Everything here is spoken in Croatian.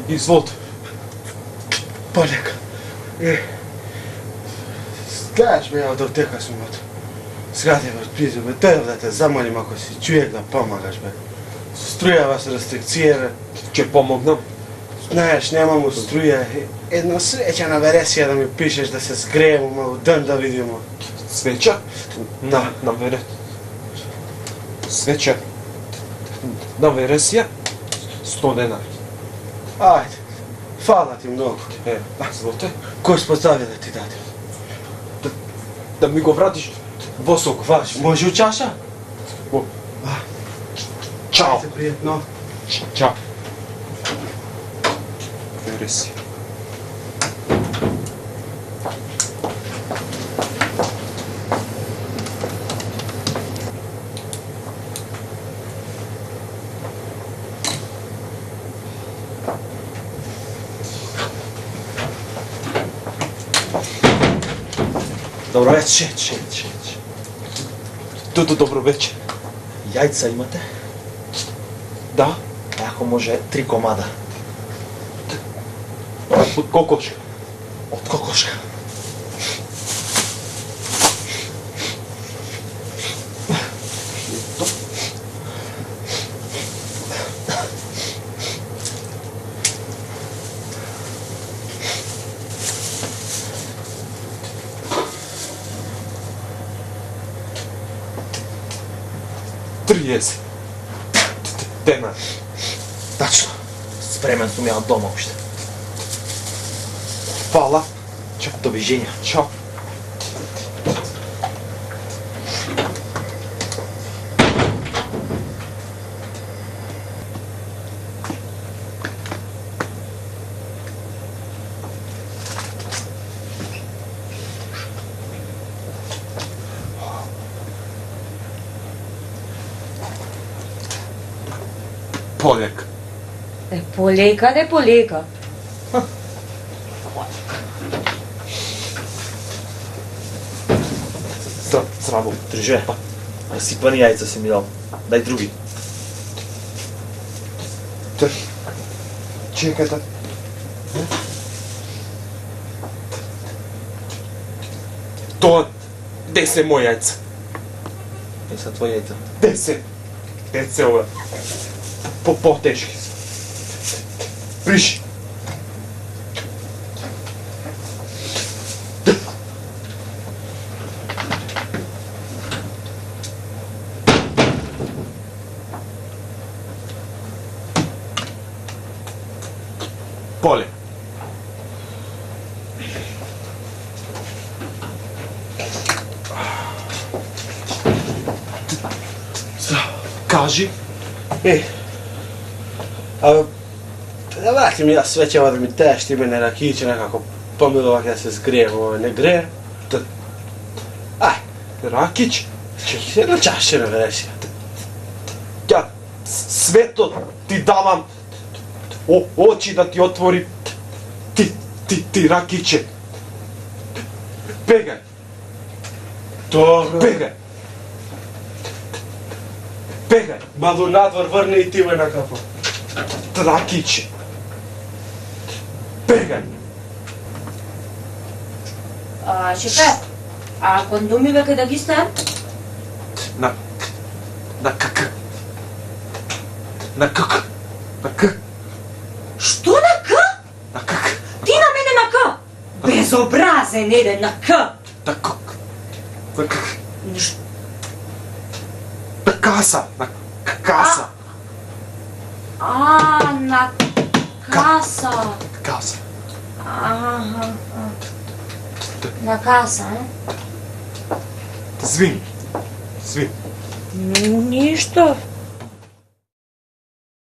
Izvolite. Poljak. Gledaš me, ja od teka sam od... Zgrade me prizu, me te da te zamolim ako si čujek da pomagaš me. Strujava se restrikcije. Če pomognem? Znaš, nemamo struje. Jedna srećana veresija da mi pišeš da se zgrejemo malo dan da vidimo. Sveća? Da. Na vere... Sveća? Na veresija? 100 denara. Ajde. Hvala ti mnogo. Izvolite. Ko si postavio da ti dadim? Da mi go vratiš vosok vaš. Može u čaša? Ćao. Ajde, prijetno. Ćao. Veresija. Dobro večer. Dobro večer. Jajca imate? Da? Ako može 3 komada. Od kokoška. Od kokoška. Trideset denar. Tačno. Spreman sam ja od doma ušte. Hvala. Ćao. Doviđenja. Ćao. Poljak. Poljejka, ne poljejka. Zdravo. Druže, rasipani jajca si mi dal. Daj drugi. Čekaj da... To... Gdje se moje jajca? Gdje sad tvoje jajca? Gdje se ove... Poteški su. Priši. Polje. Kaži. Da vratim ja sveća da mi tešti mene rakiće nekako pomilovak da se zgrijem, ne gre. Aj. Rakić? Jedna čašćena veresija. Ja sve to ti davam oči da ti otvori ti rakiće. Pegaj. Dobro. Pegaj. Malo nadvor vrni i ti me na kapu. Rakiće. Pegaj. Šefe, a kondomi veke da gi stan? Na k. Što na K? Na k. Ti na mene na K? Bezobrazen ide na K. Na k. Niš- Na kasa. na kasa. Kasa. Aha. Na kasa, ne? Zvin. Ništa.